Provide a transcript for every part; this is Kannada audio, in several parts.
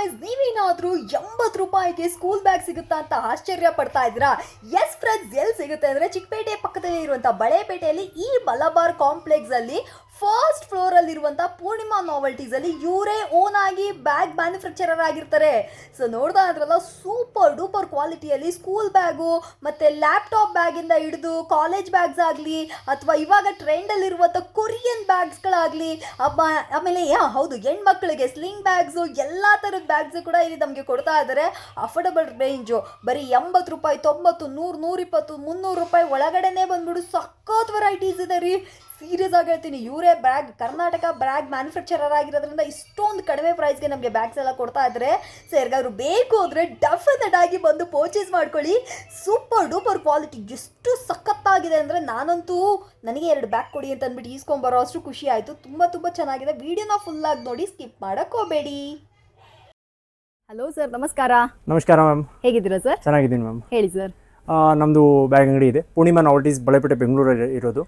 ಗೈಸ್, ನೀವೇನಾದ್ರೂ 80 ರೂಪಾಯಿಗೆ ಸ್ಕೂಲ್ ಬ್ಯಾಗ್ ಸಿಗುತ್ತಾ ಅಂತ ಆಶ್ಚರ್ಯ ಪಡ್ತಾ ಇದ್ದೀರಾ? ಎಸ್ ಫ್ರೆಂಡ್ಸ್, ಎಲ್ಲಿ ಸಿಗುತ್ತೆ ಅಂದರೆ ಚಿಕ್ಕಪೇಟೆ ಪಕ್ಕದಲ್ಲಿ ಇರುವಂಥ ಬಳೆಪೇಟೆಯಲ್ಲಿ ಈ ಮಲಬಾರ್ ಕಾಂಪ್ಲೆಕ್ಸ್ ಅಲ್ಲಿ ಫಸ್ಟ್ ಫ್ಲೋರ್ ಅಲ್ಲಿ ಇರುವಂತ ಪೂರ್ಣಿಮಾ ನಾವೆಲ್ಟೀಸ್ ಅಲ್ಲಿ ಇವರೇ ಓನ್ ಆಗಿ ಬ್ಯಾಗ್ ಮ್ಯಾನುಫ್ಯಾಕ್ಚರರ್ ಆಗಿರ್ತಾರೆ. ಸೊ ನೋಡ್ತಾ ಇದ್ರಲ್ಲ, ಸೂಪರ್ ಡೂಪರ್ ಕ್ವಾಲಿಟಿಯಲ್ಲಿ ಸ್ಕೂಲ್ ಬ್ಯಾಗು ಮತ್ತೆ ಲ್ಯಾಪ್ಟಾಪ್ ಬ್ಯಾಗ್ ಇಂದ ಹಿಡಿದು ಕಾಲೇಜ್ ಬ್ಯಾಗ್ಸ್ ಆಗಲಿ ಅಥವಾ ಇವಾಗ ಟ್ರೆಂಡ್ ಅಲ್ಲಿ ಇರುವಂತ ಕೊರಿಯನ್ ಬ್ಯಾಗ್ಸ್ಗಳಾಗಲಿ, ಆಮೇಲೆ ಹೌದು, ಹೆಣ್ಮಕ್ಳಿಗೆ ಸ್ಲಿಂಗ್ ಬ್ಯಾಗ್ಸು ಎಲ್ಲ ಥರದ ಬ್ಯಾಗ್ಸು ಕೂಡ ಇಲ್ಲಿ ನಮಗೆ ಕೊಡ್ತಾ ಇದ್ದಾರೆ. ಅಫೋರ್ಡಬಲ್ ರೇಂಜು, ಬರೀ 80 ರೂಪಾಯಿ, 90, 100, 120, 300 ರೂಪಾಯಿ ಒಳಗಡೆನೆ ಬಂದ್ಬಿಡು ಸಖತ್ ವೆರೈಟೀಸ್ ಇದೆ ರೀ. ಸೀರಿಯಸ್ ಆಗಿ ಹೇಳ್ತೀನಿ, ಇವರೇ ಬ್ಯಾಗ್ ಕರ್ನಾಟಕ ಬ್ಯಾಗ್ ಮ್ಯಾನುಫ್ಯಾಕ್ಚರರ್ ಆಗಿರೋದ್ರಿಂದ ಇಷ್ಟೊಂದು ಕಡಿಮೆ ಪ್ರೈಸ್ಗೆ ನಮಗೆ ಬ್ಯಾಗ್ಸ್ ಎಲ್ಲ ಕೊಡ್ತಾ ಇದ್ದಾರೆ. ಸೊ ಯಾರಿಗಾದ್ರು ಬೇಕು ಅಂದರೆ ಡೆಫಿನೆಟ್ ಆಗಿ ಬಂದು ಪರ್ಚೇಸ್ ಮಾಡ್ಕೊಳ್ಳಿ. ಸೂಪರ್ ಡೂಪರ್ ಕ್ವಾಲಿಟಿ ಎಷ್ಟು ಸಖತ್ತಾಗಿದೆ ಅಂದರೆ, ನಾನಂತೂ ನನಗೆ 2 ಬ್ಯಾಗ್ ಕೊಡಿ ಅಂತ ಅಂದ್ಬಿಟ್ಟು ಈಸ್ಕೊಂಬರೋ ಅಷ್ಟು ಖುಷಿ ಆಯಿತು. ತುಂಬ ಚೆನ್ನಾಗಿದೆ. ವಿಡಿಯೋನ ಫುಲ್ಲಾಗಿ ನೋಡಿ, ಸ್ಕಿಪ್ ಮಾಡೋಕ್ಕೆ ಹೋಗಬೇಡಿ. ಹಲೋ ಸರ್, ನಮಸ್ಕಾರ. ನಮಸ್ಕಾರ ಮ್ಯಾಮ್, ಹೇಗಿದ್ದೀರಾ ಸರ್? ಚೆನ್ನಾಗಿದ್ದೀನಿ ಮ್ಯಾಮ್. ಹೇಳಿ ಸರ್. ನಮ್ಮದು ಬ್ಯಾಗ್ ಅಂಗಡಿ ಇದೆ, ಪೂರ್ಣಿಮಾ ನಾವೆಲ್ಟೀಸ್, ಬಳೆಪೇಟೆ, ಬೆಂಗಳೂರಲ್ಲಿ ಇರೋದು.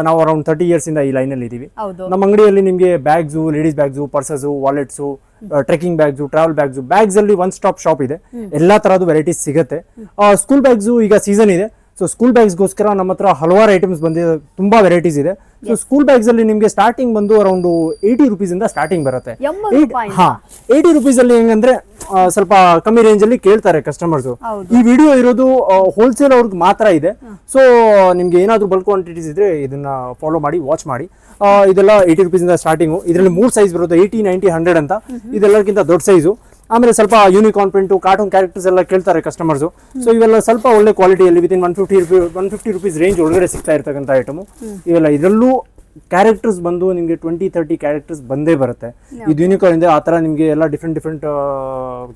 ನಾವು ಅರೌಂಡ್ 30 years ಇಂದ ಈ ಲೈನಲ್ಲಿ ಇದ್ದೀವಿ. ನಮ್ಮ ಅಂಗಡಿಯಲ್ಲಿ ನಿಮಗೆ bags, ladies bags, purses, wallets, trekking bags, travel bags, bags ಅಲ್ಲಿ ಒನ್ ಸ್ಟಾಪ್ ಶಾಪ್ ಇದೆ. ಎಲ್ಲಾ ತರಹದ ವೆರೈಟೀಸ್ ಸಿಗುತ್ತೆ. ಸ್ಕೂಲ್ ಬ್ಯಾಗ್ಸು ಈಗ ಸೀಸನ್ ಇದೆ. ಸೊ ಸ್ಕೂಲ್ ಬ್ಯಾಗ್ಸ್ಗೋಸ್ಕರ ನಮ್ಮ ಹತ್ರ ಹಲವಾರು ಐಟಮ್ಸ್ ಬಂದಿದೆ, ತುಂಬಾ ವೆರೈಟೀಸ್ ಇದೆ. ಸೊ ಸ್ಕೂಲ್ ಬ್ಯಾಗ್ಸ್ ಅಲ್ಲಿ ನಿಮಗೆ ಸ್ಟಾರ್ಟಿಂಗ್ ಬಂದು ಅರೌಂಡ್ 80 rupees ಇಂದ ಸ್ಟಾರ್ಟಿಂಗ್ ಬರುತ್ತೆ. 80 rupees ಅಲ್ಲಿ ಹೆಂಗಂದ್ರೆ ಸ್ವಲ್ಪ ಕಮ್ಮಿ ರೇಂಜ್ ಅಲ್ಲಿ ಕೇಳ್ತಾರೆ ಕಸ್ಟಮರ್ಸ್. ಈ ವಿಡಿಯೋ ಇರೋದು ಹೋಲ್ಸೇಲ್ ಅವ್ರಿಗೆ ಮಾತ್ರ ಇದೆ. ಸೊ ನಿಮ್ಗೆ ಏನಾದ್ರು ಬಲ್ಕ್ ಕ್ವಾಂಟಿಟೀಸ್ ಇದ್ರೆ ಇದನ್ನ ಫಾಲೋ ಮಾಡಿ, ವಾಚ್ ಮಾಡಿ. ಇದೆಲ್ಲ 80 rupees ಇಂದ ಸ್ಟಾರ್ಟಿಂಗು. ಇದರಲ್ಲಿ 3 ಸೈಜ್ ಬರುತ್ತೆ, 80, 90, 100 ಅಂತ. ಇದೆಲ್ಲಕ್ಕಿಂತ ದೊಡ್ಡ ಸೈಜು. ಆಮೇಲೆ ಸ್ವಲ್ಪ ಯೂನಿಕಾರ್ನ್ ಪ್ರಿಂಟು, ಕಾರ್ಟೂನ್ ಕ್ಯಾರೆಕ್ಟರ್ಸ್ ಎಲ್ಲ ಕೇಳ್ತಾರೆ ಕಸ್ಟಮರ್ಸು. ಸೊ ಇವೆಲ್ಲ ಸ್ವಲ್ಪ ಒಳ್ಳೆ ಕ್ವಾಲಿಟಿಯಲ್ಲಿ ವಿತಿನ್ 150 rupees ರೇಂಜ್ ಒಳಗಡೆ ಸಿಗ್ತಾ ಇರ್ತಕ್ಕಂಥ ಐಟಮು ಇವೆಲ್ಲ. ಇದರಲ್ಲೂ ಕ್ಯಾರೆಕ್ಟರ್ಸ್ ಬಂದು ನಿಮಗೆ 20-30 ಕ್ಯಾರೆಕ್ಟರ್ಸ್ ಬಂದೇ ಬರುತ್ತೆ. ಇದು ಯೂನಿಕಾರ್ನ್ ಇದೆ. ಆ ಥರ ನಿಮಗೆ ಎಲ್ಲ ಡಿಫ್ರೆಂಟ್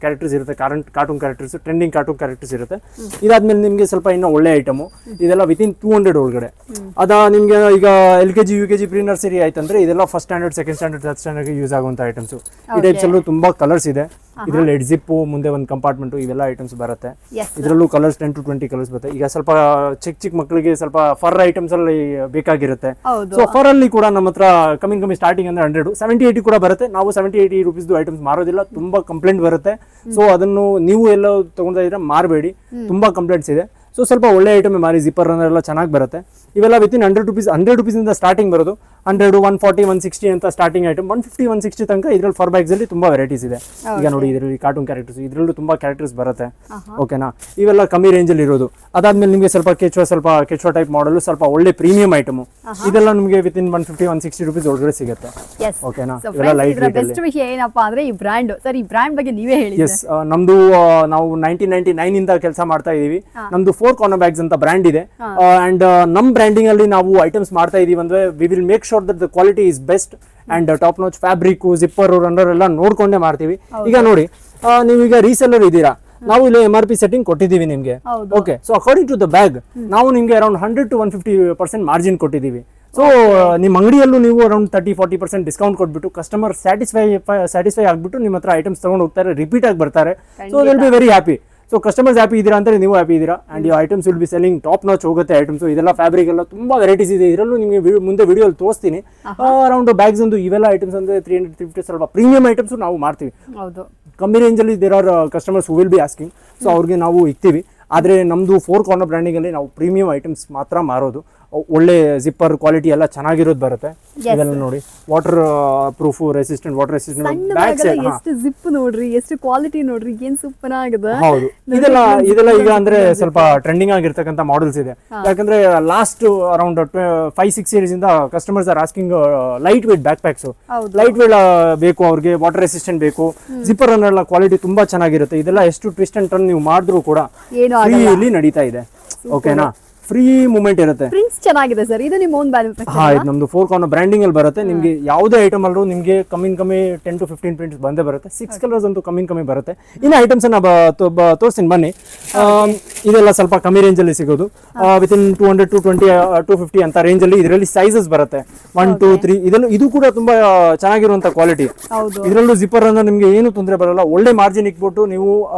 ಕ್ಯಾರೆಕ್ಟರ್ಸ್ ಇರುತ್ತೆ. Cartoon characters, trending cartoon characters ಇರುತ್ತೆ. ಇದಾದ್ಮೇಲೆ ನಿಮಗೆ ಸ್ವಲ್ಪ ಇನ್ನೂ ಒಳ್ಳೆ ಐಟಮು ಇದೆಲ್ಲ ವಿತಿನ್ 200 ಒಳಗಡೆ. ನಿಮಗೆ ಈಗ LKG, UKG, ಪ್ರೀ ನರ್ಸರಿ ಆಯ್ತಂದ್ರೆ ಇದೆಲ್ಲ first standard, second standard, third ಸ್ಟ್ಯಾಂಡರ್ಡ್ಗೆ ಯೂಸ್ ಆಗುವಂಥ ಐಟಮ್ಸು. ಈ ಟೈಪ್ಸ್ ಅಲ್ಲೂ ತುಂಬಾ ಕಲರ್ಸ್ ಇದೆ. ಇದರಲ್ಲಿ ಹೆಡ್ ಜಿಪ್ಪು, ಮುಂದೆ ಒಂದು ಕಂಪಾರ್ಟ್ಮೆಂಟು, ಇವೆಲ್ಲ ಐಟಮ್ಸ್ ಬರುತ್ತೆ. ಇದರಲ್ಲೂ ಕಲರ್ಸ್ 10 to 20 ಕಲರ್ಸ್ ಬರುತ್ತೆ. ಈಗ ಸ್ವಲ್ಪ ಚಿಕ್ಕ ಮಕ್ಕಳಿಗೆ ಸ್ವಲ್ಪ ಫರ್ ಐಟಮ್ಸ್ ಅಲ್ಲಿ ಬೇಕಾಗಿರುತ್ತೆ. ಸೊ ಫರ್ ಅಲ್ಲಿ ಕೂಡ ನಮ್ಮ ಹತ್ರ ಕಮ್ಮಿ ಸ್ಟಾರ್ಟಿಂಗ್ ಅಂದ್ರೆ 100, 70-80 ಕೂಡ ಬರುತ್ತೆ. ನಾವು 70-80 rupees ಐಟಮ್ಸ್ ಮಾರೋದಿಲ್ಲ, ತುಂಬಾ ಕಂಪ್ಲೇಂಟ್ ಬರುತ್ತೆ. ಸೊ ಅದನ್ನು ನೀವು ಎಲ್ಲ ತಗೊಂಡ್ತಾ ಇದ್ರೆ ಮಾರಬೇಡಿ, ತುಂಬಾ ಕಂಪ್ಲೇಂಟ್ಸ್ ಇದೆ. ಸೊ ಸ್ವಲ್ಪ ಒಳ್ಳೆ ಐಟಮ್ ಮಾರಿ. ಜಿಪ್ಪರ್ ರನ್ನರ್ ಎಲ್ಲ ಚೆನ್ನಾಗಿ ಬರುತ್ತೆ. ಇವೆಲ್ಲ ವಿತಿನ್ 100 rupees ಇಂದ ಸ್ಟಾರ್ಟಿಂಗ್ ಬರೋದು. 100, 140, 160 ಅಂತ ಸ್ಟಾರ್ಟಿಂಗ್ ಐಟಮ್. 150, 160 ತನಕ ಇದರಲ್ಲಿ ಫರ್ ಬ್ಯಾಗ್ಸ್ ಅಲ್ಲಿ ತುಂಬಾ ವೆರೈಟೀಸ್ ಇದೆ. ಈಗ ನೋಡಿ, ಇದರಲ್ಲಿ ಕಾರ್ಟೂನ್ ಕ್ಯಾರೆಕ್ಟರ್ಸ್, ಇದರಲ್ಲೂ ತುಂಬಾ ಕ್ಯಾರೆಕ್ಟರ್ಸ್ ಬರುತ್ತೆ. ಓಕೆನಾ? ಇವೆಲ್ಲ ಕಮ್ಮಿ ರೇಂಜ್ ಅಲ್ಲಿ ಇರೋದು. ಅದಾದ್ಮೇಲೆ ನಿಮಗೆ ಸ್ವಲ್ಪ ಕೆಚುವ ಟೈಪ್ ಮಾಡಲು ಸ್ವಲ್ಪ ಒಳ್ಳೆ ಪ್ರೀಮಿಯಂ ಐಟಮ್. ಇದೆಲ್ಲ ನಿಮಗೆ ವಿತಿನ್ 150, 160 rupees ಒಳಗಡೆ ಸಿಗುತ್ತೆ. ಓಕೆನಾ? ಇವೆಲ್ಲ ಲೈಟ್ ವೇಟ್ ಅಲ್ಲಿ. ಬೆಸ್ಟ್ ವಿಷಯ ಏನಪ್ಪಾ ಅಂದ್ರೆ ಈ ಬ್ರ್ಯಾಂಡ್. ಸರ್, ಈ ಬ್ರ್ಯಾಂಡ್ ಬಗ್ಗೆ ನೀವೇ ಹೇಳಿ. ಎಸ್, ನಮ್ದು ನಾವು 1999 ಇಂದ ಕೆಲಸ ಮಾಡ್ತಾ ಇದೀವಿ. ನಮ್ದು 4 Corner Bags ಅಂತ ಬ್ರ್ಯಾಂಡ್ ಇದೆ. ಅಂಡ್ ನಮ್ ಬ್ರ್ಯಾಂಡಿಂಗ್ ಅಲ್ಲಿ ನಾವು ಐಟಮ್ಸ್ ಮಾಡ್ತಾ ಇದೀವಿ ಅಂದ್ರೆ we will make sure that the quality is best and top notch. Fabric, zipper, runner ಎಲ್ಲ ನೋಡ್ಕೊಂಡೇ ಮಾಡ್ತೀವಿ. ಈಗ ನೋಡಿ, ನೀವೀಗ ರೀಸೆಲ್ಲರ್ ಇದ್ದೀರಾ, ನಾವು ಇಲ್ಲಿ MRP ಸೆಟ್ಟಿಂಗ್ ಕೊಟ್ಟಿದ್ದೀವಿ ನಿಮ್ಗೆ. Okay, so according to the bag ನಾವು ನಿಮ್ಗೆ ಅರೌಂಡ್ 100 to 150% ಮಾರ್ಜಿನ್ ಕೊಟ್ಟಿದ್ದೀವಿ. ಸೊ ನಿಮ್ಮ ಅಂಗಡಿಯಲ್ಲೂ ನೀವು ಅರೌಂಡ್ 30-40% ಡಿಸ್ಕೌಂಟ್ ಕೊಟ್ಬಿಟ್ಟು ಕಸ್ಟಮರ್ ಸ್ಯಾಟಿಸ್ಫೈ ಆಗ್ಬಿಟ್ಟು ನಿಮ್ಮ ಹತ್ರ ಐಟಮ್ಸ್ ತಗೊಂಡು ಹೋಗ್ತಾರೆ, ರಿಪೀಟ್ ಆಗಿ ಬರ್ತಾರೆ. So will be very happy. So customers happy ಇದ್ದೀರಾ ಅಂದರೆ ನೀವು ಹ್ಯಾಪಿ ಇದ್ದೀರಾ. ಅಂಡ್ ಈ items will be selling top notch ಹೋಗುತ್ತೆ ಐಟಮ್ಸ್. ಇದೆಲ್ಲ ಫ್ಯಾಬ್ರಿಕ್ ಎಲ್ಲ ತುಂಬಾ ವೆರೈಟೀಸ್ ಇದೆ. ಇದರಲ್ಲೂ ನಿಮಗೆ ಮುಂದೆ ವಿಡಿಯೋಲಿ ತೋರಿಸ್ತೀನಿ. ಅರೌಂಡ್ ಬ್ಯಾಗ್ಸ್ ಒಂದು ಇವೆಲ್ಲ ಐಟಮ್ಸ್ ಅಂದ್ರೆ 350 ಸ್ವಲ್ಪ ಪ್ರೀಮಿಯಂ ಐಟಮ್ಸ್ ನಾವು ಮಾಡ್ತೀವಿ. ಕಮ್ಮಿ ರೇಂಜಲ್ಲಿ there are customers who will be asking. So ಅವ್ರಿಗೆ ನಾವು ಇಕ್ತೀವಿ. ಆದರೆ ನಮ್ಮದು 4 Corner ಬ್ರ್ಯಾಂಡಿಂಗಲ್ಲಿ ನಾವು ಪ್ರೀಮಿಯಂ ಐಟಮ್ಸ್ ಮಾತ್ರ ಮಾರೋದು. ಒಳ್ಳೆ ಜಿಪ್ಪರ್ ಕ್ವಾಲಿಟಿ ಎಲ್ಲ ಚೆನ್ನಾಗಿರೋದು ಬರುತ್ತೆ. ಇದೆಲ್ಲ ನೋಡಿ, water proof, resistant, water resistant bags. ಎಷ್ಟು ಜಿಪ್ ನೋಡ್ರಿ, ಎಷ್ಟು ಕ್ವಾಲಿಟಿ ನೋಡ್ರಿ, ಏನ್ ಸೂಪರ್ ಆಗಿದೆ. ಹೌದು, ಇದೆಲ್ಲ ಈಗ ಅಂದ್ರೆ ಸ್ವಲ್ಪ ಟ್ರೆಂಡಿಂಗ್ ಆಗಿರ್ತಕ್ಕಂಥ ಮಾಡೆಲ್ಸ್ ಇದೆ. ಯಾಕಂದ್ರೆ ಲಾಸ್ಟ್ ಅರೌಂಡ್ 5-6 years ಇಂದ customers are asking light weight backpacks. Light weight ಬೇಕು ಅವ್ರಿಗೆ, ವಾಟರ್ ರೆಸಿಸ್ಟೆಂಟ್ ಬೇಕು. ಜಿಪ್ಪರ್ ಎಲ್ಲ ಕ್ವಾಲಿಟಿ ತುಂಬಾ ಚೆನ್ನಾಗಿರುತ್ತೆ. ಇದೆಲ್ಲ ಎಷ್ಟು ಟ್ವಿಸ್ಟ್ ಅಂಡ್ ಟರ್ನ್ ನೀವು ಮಾಡಿದ್ರು ಕೂಡ ಫ್ರೀಲಿ ನಡೀತಾ ಇದೆ. ಓಕೆನಾ? ಫ್ರೀ ಮೂವ್ಮೆಂಟ್ ಇರುತ್ತೆ. ಪ್ರಿಂಟ್ಸ್ ಚೆನ್ನಾಗಿದೆ ಸರ್. ಇದು ನಿಮ್ಮ ಓನ್ ಮ್ಯಾನುಫ್ಯಾಕ್ಚರ್? ಹಾ, ಇದು ನಮ್ದು 4 Corner ಬ್ರ್ಯಾಂಡಿಂಗ್ ಅಲ್ಲಿ ಬರುತ್ತೆ. ನಿಮಗೆ ಯಾವುದೇ ಐಟಮ್ ಅಲ್ಲೂ ನಿಮಗೆ ಕಮ್ಮಿ 10 to 15 ಪ್ರಿಂಟ್ಸ್ ಬಂದೇ ಬರುತ್ತೆ. 6 ಕಲರ್ಸ್ ಅಂತೂ ಕಮ್ಮಿ ಬರುತ್ತೆ. ಇನ್ನು ಐಟಮ್ಸ್ ಅನ್ನ ತೋರಿಸ್ತೀನಿ ಬನ್ನಿ. ಇದೆಲ್ಲ ಸ್ವಲ್ಪ ಕಮ್ಮಿ ರೇಂಜ್ ಅಲ್ಲಿ ಸಿಗೋದು. ವಿತಿನ್ 200 to 250 ಅಂತ ರೇಂಜ್ ಅಲ್ಲಿ ಇದರಲ್ಲಿ ಸೈಜಸ್ ಬರುತ್ತೆ. 1, 2, 3. ಇದು ಕೂಡ ತುಂಬಾ ಚೆನ್ನಾಗಿರುವಂತ ಕ್ವಾಲಿಟಿ. ಇದರಲ್ಲೂ ಜಿಪ್ಪರ್ ಅನ್ನ ನಿಮ್ಗೆ ಏನು ತೊಂದರೆ ಬರಲ್ಲ. ಒಳ್ಳೆ ಮಾರ್ಜಿನ್ ಇಕ್ಬಿಟ್ಟು ನೀವು,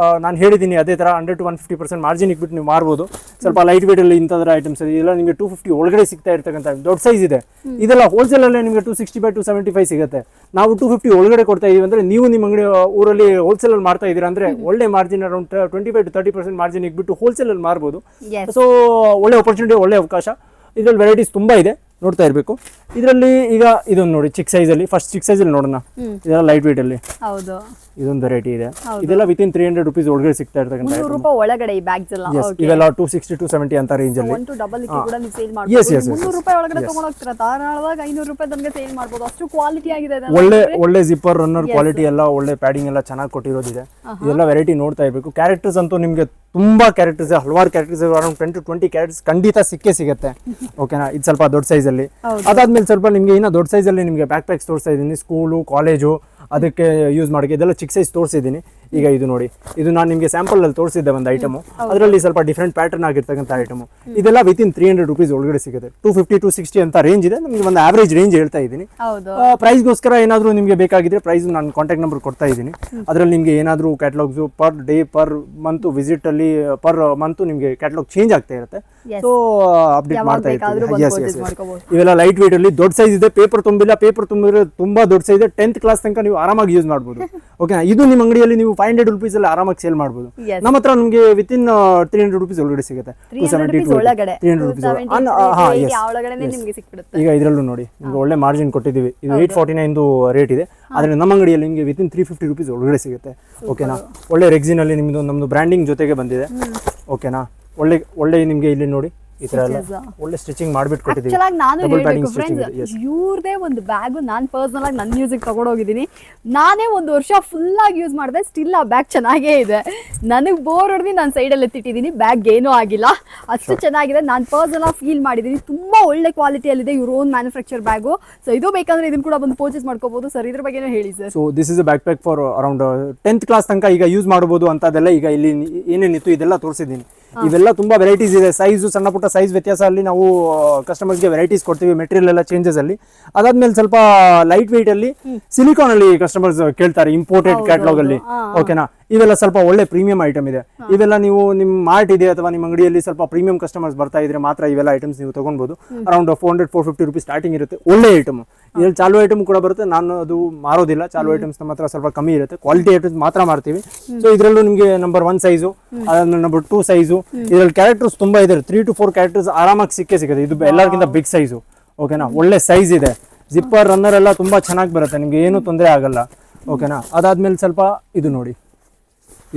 ನಾನು ಹೇಳಿದ್ದೀನಿ ಅದೇ ತರ 100 to 150% ಮಾರ್ಜಿನ್ ಇಕ್ಬಿಟ್ಟು ನೀವು ಮಾರ್ಬೋದು. ಸ್ವಲ್ಪ ಲೈಟ್ ವೇಟ್ ಅಲ್ಲಿ ಇಂಥ ಇದ್ರೆ ಐಟಮ್ಸ್ ಇದೆಲ್ಲ ನಿಮಗೆ 250 ಒಳಗಡೆ ಸಿಗ್ತಾ ಇರ್ತಕ್ಕಂಥ ದೊಡ್ಡ ಸೈಜ್ ಇದೆ. ಇದೆಲ್ಲ ಹೋಲ್ಸೇಲ್ ಅಲ್ಲೇ ನಿಮಗೆ 260 by 275 ಸಿಗುತ್ತೆ. ನಾವು 250 ಒಳಗಡೆ ಕೊಡ್ತಾ ಇದೀವಿ ಅಂದ್ರೆ ನೀವು ನಿಮ್ಮ ಅಂಗಡಿ ಊರಲ್ಲಿ ಹೋಲ್ಸೇಲ್ ಅಲ್ಲಿ ಮಾಡ್ತಾ ಇದೀರಾ ಅಂದ್ರೆ ಒಳ್ಳೆ ಮಾರ್ಜಿನ್ ಅರೌಂಡ್ 25 to 30% ಮಾರ್ಜಿನ್ ಇಟ್ಬಿಟ್ಟು ಹೋಲ್ಸೇಲ್ ಅಲ್ಲಿ ಮಾರ್ಬೋದು. ಸೊ ಒಳ್ಳೆ ಆಪರ್ಚುನಿಟಿ, ಒಳ್ಳೆ ಅವಕಾಶ. ಇದ್ರಲ್ಲಿ ವೆರೈಟೀಸ್ ತುಂಬಾ ಇದೆ, ನೋಡ್ತಾ ಇರಬೇಕು. ಇದರಲ್ಲಿ ಈಗ ಇದೊಂದು ನೋಡಿ ಚಿಕ್ಕ ಸೈಜ್ ಅಲ್ಲಿ, ಫಸ್ಟ್ ಚಿಕ್ಕ ಸೈಜ್ ಅಲ್ಲಿ ನೋಡೋಣ. ಇದೆಲ್ಲ ಲೈಟ್ ವೇಟ್ ಅಲ್ಲಿ ಇದೊಂದು ವೆರೈಟಿ ಇದೆ. ಇದೆಲ್ಲ ವಿತಿನ್ 300 rupees ಒಳಗಡೆ ಸಿಗ್ತಾ ಇರ್ತಕ್ಕಂಥ ₹300 ಒಳಗಡೆ ಈ ಬ್ಯಾಗ್ಸ್ ಎಲ್ಲ. ಇವೆಲ್ಲ 260 270 ಅಂತ ರೇಂಜ್ ಅಲ್ಲಿ. ₹300 ಒಳಗಡೆ ತಗೊಂಡು ಹೋಗ್ತೀರಾ ಧಾರಾಳವಾಗಿ ₹500 ತನಕ ಸೇಲ್ ಮಾಡ್ಬೋದು. ಅಷ್ಟು ಕ್ವಾಲಿಟಿ ಆಗಿದೆ. ಒಳ್ಳೆ ಜಿಪ್ಪರ್ ರನ್ನರ್ ಕ್ವಾಲಿಟಿ ಎಲ್ಲ ಒಳ್ಳೆ ಪ್ಯಾಡಿಂಗ್ ಎಲ್ಲ ಚೆನ್ನಾಗಿ ಕೊಟ್ಟಿರೋದಿದೆ. ಇದೆಲ್ಲ ವೆರೈಟಿ ನೋಡ್ತಾ ಇರಬೇಕು. ಕ್ಯಾರೆಕ್ಟರ್ಸ್ ಅಂತೂ ನಿಮಗೆ ತುಂಬಾ ಕ್ಯಾರೆಕ್ಟರ್ಸ್, ಹಲವಾರು ಕ್ಯಾರೆಕ್ಟರ್ಸ್, ಅರೌಂಡ್ 10 to 20 ಕ್ಯಾರೆಕ್ಟರ್ಸ್ ಖಂಡಿತ ಸಿಗುತ್ತೆ. ಓಕೆನಾ, ಇದು ಸ್ವಲ್ಪ ದೊಡ್ಡ ಸೈಜ್ ಅಲ್ಲಿ. ಅದಾದ್ಮೇಲೆ ಸ್ವಲ್ಪ ನಿಮಗೆ ಇನ್ನ ದೊಡ್ಡ ಸೈಜ್ ಅಲ್ಲಿ ನಿಮಗೆ ಬ್ಯಾಕ್ ಪ್ಯಾಕ್ಸ್ ತೋರಿಸ್ತಾ ಇದ್ದೀನಿ. ಸ್ಕೂಲು, ಕಾಲೇಜು ಅದಕ್ಕೆ ಯೂಸ್ ಮಾಡೋಕೆ ಇದೆಲ್ಲ ಚಿಕ್ಕ ಸೈಜ್ ತೋರಿಸಿದ್ದೀನಿ. ಈಗ ಇದು ನೋಡಿ, ಇದು ನಾನು ನಿಮಗೆ ಸ್ಯಾಂಪಲ್ ಅಲ್ಲಿ ತೋರಿಸಿದ್ದೆ ಒಂದು ಐಟಮು. ಅದರಲ್ಲಿ ಸ್ವಲ್ಪ ಡಿಫ್ರೆಂಟ್ ಪ್ಯಾಟರ್ನ್ ಆಗಿರ್ತಕ್ಕಂಥ ಐಟಮು. ಇದೆಲ್ಲ ವಿತಿನ್ 300 rupees ಒಳಗಡೆ ಸಿಗುತ್ತೆ. 250 260 ಅಂತ ರೇಂಜ್ ಇದೆ. ನಿಮಗೆ ಒಂದು ಆವರೇಜ್ ರೇಂಜ್ ಹೇಳ್ತಾ ಇದ್ದೀನಿ. ಪ್ರೈಸ್ಗೋಸ್ಕರ ಏನಾದರೂ ನಿಮಗೆ ಬೇಕಾಗಿದ್ರೆ ಪ್ರೈಸ್ ನಾನು ಕಾಂಟ್ಯಾಕ್ಟ್ ನಂಬರ್ ಕೊಡ್ತಾ ಇದ್ದೀನಿ. ಅದರಲ್ಲಿ ನಿಮಗೆ ಏನಾದರೂ catalogues per day per month visit ಅಲ್ಲಿ ಪರ್ ಮಂತ್ ನಿಮಗೆ ಕ್ಯಾಟಲಾಗ್ ಚೇಂಜ್ ಆಗ್ತಾ ಇರುತ್ತೆ. ಸೊ ಅಪ್ಡೇಟ್ ಮಾಡ್ತಾ ಇರ್ತೀನಿ. ಇವೆಲ್ಲ ಲೈಟ್ ವೇಟ್ ಅಲ್ಲಿ ದೊಡ್ಡ ಸೈಜ್ ಇದೆ. ಪೇಪರ್ ತುಂಬಿಲ್ಲ, ಪೇಪರ್ ತುಂಬಿದ್ರೆ ತುಂಬಾ ದೊಡ್ಡ ಸೈಜ್ ಇದೆ. 10th ಕ್ಲಾಸ್ ತನಕ ನೀವು ಆರಾಮಾಗಿ ಯೂಸ್ ಮಾಡ್ಬೋದು. ಓಕೆ, ಇದು ನಿಮ್ಮ ಅಂಗಡಿಯಲ್ಲಿ ನೀವು 500 rupees ಅಲ್ಲಿ ಆರಾಮಾಗಿ ಸೇಲ್ ಮಾಡ್ಬೋದು. ನಮ್ಮ ಹತ್ರ ನಿಮಗೆ ವಿತಿನ್ 300 rupees ಒಳಗಡೆ ಸಿಗುತ್ತೆ. 270 to 300 rupees. ಈಗ ಇದರಲ್ಲೂ ನೋಡಿ ನಿಮ್ಗೆ ಒಳ್ಳೆ ಮಾರ್ಜಿನ್ ಕೊಟ್ಟಿದ್ದೀವಿ. ಇದು 849 ರೇಟ್ ಇದೆ. ಆದ್ರೆ ನಮ್ಮ ಅಂಗಡಿಯಲ್ಲಿ ನಿಮಗೆ ವಿತಿನ್ 350 rupees ಒಳಗಡೆ ಸಿಗುತ್ತೆ. ಓಕೆನಾ, ಒಳ್ಳೆ ರೆಕ್ಸಿನ್ ಅಲ್ಲಿ ನಿಮ್ದು ನಮ್ದು ಬ್ರ್ಯಾಂಡಿಂಗ್ ಜೊತೆಗೆ ಬಂದಿದೆ. ಓಕೆನಾ, ಒಳ್ಳೆ ನಿಮ್ಗೆ ಇಲ್ಲಿ ನೋಡಿ ಈ ತರ ಎಲ್ಲ ಒಳ್ಳೆ ಸ್ಟಿಚಿಂಗ್ ಮಾಡ್ಬಿಟ್ಟು ಕೊಟ್ಟಿದ್ದೀವಿ. ನಾನು ಹೇಳ್ಬೇಕು ಫ್ರೆಂಡ್ಸ್, ಇವ್ರದೇ ಒಂದು ಬ್ಯಾಗ್ ನಾನು ಪರ್ಸನಲ್ ಆಗಿ ನನ್ನ ಯೂಸಿಗೆ ತಗೊಂಡೋಗಿದ್ದೀನಿ. ನಾನೇ ಒಂದು ವರ್ಷ ಫುಲ್ ಆಗಿ ಯೂಸ್ ಮಾಡಿದೆ, ಸ್ಟಿಲ್ ಆ ಬ್ಯಾಗ್ ಚೆನ್ನಾಗೇ ಇದೆ. ನನಗೆ ಬೋರ್ ಹೊಡೆದು ನಾನು ಸೈಡಲ್ಲಿ ಎತ್ತಿಟ್ಟಿದ್ದೀನಿ, ಬ್ಯಾಗ್ ಏನೂ ಆಗಿಲ್ಲ, ಅಷ್ಟು ಚೆನ್ನಾಗಿದೆ. ನಾನು ಪರ್ಸನಲ್ ಆಗಿ ಫೀಲ್ ಮಾಡಿದ್ದೀನಿ. ತುಂಬಾ ಒಳ್ಳೆ ಕ್ವಾಲಿಟಿಯಲ್ಲಿದೆ ಇವ್ರ ಓನ್ ಮ್ಯಾನುಫ್ಯಾಕ್ಚರ್ ಬ್ಯಾಗು. ಸೊ ಇದು ಬೇಕಂದ್ರೆ ಇದನ್ನ ಕೂಡ ಬಂದು ಪರ್ಚೇಸ್ ಮಾಡ್ಕೋಬಹುದು. ಸರ್ ಇದ್ರ ಬಗ್ಗೆ ಹೇಳಿ sir. So this is a back pack for around 10th class ತನಕ ಈಗ ಯೂಸ್ ಮಾಡಬಹುದು ಅಂತದೆಲ್ಲ ಈಗ ಇಲ್ಲಿ ಏನೇನಿತ್ತು ಇದೆಲ್ಲ ತೋರಿಸಿದ್ದೀನಿ. ಇವೆಲ್ಲ ತುಂಬಾ ವೆರೈಟೀಸ್ ಇದೆ. ಸೈಜು ಸಣ್ಣ ಪುಟ್ಟ ಸೈಜ್ ವ್ಯತ್ಯಾಸ ಅಲ್ಲಿ ನಾವು ಕಸ್ಟಮರ್ಸ್ಗೆ ವೆರೈಟೀಸ್ ಕೊಡ್ತೀವಿ. ಮೆಟೀರಿಯಲ್ ಎಲ್ಲ ಚೇಂಜಸ್ ಅಲ್ಲಿ. ಅದಾದ್ಮೇಲೆ ಸ್ವಲ್ಪ ಲೈಟ್ weight ಅಲ್ಲಿ ಸಿಲಿಕಾನ್ ಅಲ್ಲಿ ಕಸ್ಟಮರ್ಸ್ ಕೇಳ್ತಾರೆ, ಇಂಪೋರ್ಟೆಡ್ ಕ್ಯಾಟಲಾಗ್ ಅಲ್ಲಿ. ಓಕೆನಾ, ಇವೆಲ್ಲ ಸ್ವಲ್ಪ ಒಳ್ಳೆ ಪ್ರೀಮಿಯಂ ಐಟಮ್ ಇದೆ. ಇವೆಲ್ಲ ನೀವು ನಿಮ್ಮ ಮಾರ್ಟ್ ಇದೆ ಅಥವಾ ನಿಮ್ಮ ಅಂಗಡಿಯಲ್ಲಿ ಸ್ವಲ್ಪ ಪ್ರೀಮಿಯಂ ಕಸ್ಟಮರ್ಸ್ ಬರ್ತಾ ಇದ್ರೆ ಮಾತ್ರ ಇವೆಲ್ಲ ಐಟಮ್ಸ್ ನೀವು ತಗೊಳ್ಬಹುದು. ಅರೌಂಡ್ 400-450 rupees ಸ್ಟಾರ್ಟಿಂಗ್ ಇರುತ್ತೆ. ಒಳ್ಳೆ ಐಟಮ್. ಇದ್ರಲ್ಲಿ ಚಾಲು ಐಟಮ್ ಕೂಡ ಬರುತ್ತೆ. ನಾನು ಅದು ಮಾರೋದಿಲ್ಲ. ಚಾಲು ಐಟಮ್ಸ್ ನಮ್ಮ ಹತ್ರ ಸ್ವಲ್ಪ ಕಮ್ಮಿ ಇರುತ್ತೆ. ಕ್ವಾಲಿಟಿ ಐಟಮ್ಸ್ ಮಾತ್ರ ಮಾರ್ತೀವಿ. ಸೊ ಇದರಲ್ಲೂ ನಿಮಗೆ ನಂಬರ್ 1 ಸೈಜು, ನಂಬರ್ 2 ಸೈಜು. ಇದರಲ್ಲಿ ಕ್ಯಾರೆಕ್ಟರ್ಸ್ ತುಂಬಾ ಇದೆ. 3 to 4 ಕ್ಯಾರೆಕ್ಟರ್ಸ್ ಆರಾಮಾಗಿ ಸಿಗುತ್ತೆ. ಇದು ಎಲ್ಲರಿಗಿಂತ ಬಿಗ್ ಸೈಜು. ಓಕೆನಾ, ಒಳ್ಳೆ ಸೈಜ್ ಇದೆ. ಜಿಪ್ಪರ್ ರನ್ನರ್ ಎಲ್ಲ ತುಂಬಾ ಚೆನ್ನಾಗಿ ಬರುತ್ತೆ, ನಿಮ್ಗೆ ಏನು ತೊಂದರೆ ಆಗಲ್ಲ. ಓಕೆನಾ, ಅದಾದ್ಮೇಲೆ ಸ್ವಲ್ಪ ಇದು ನೋಡಿ,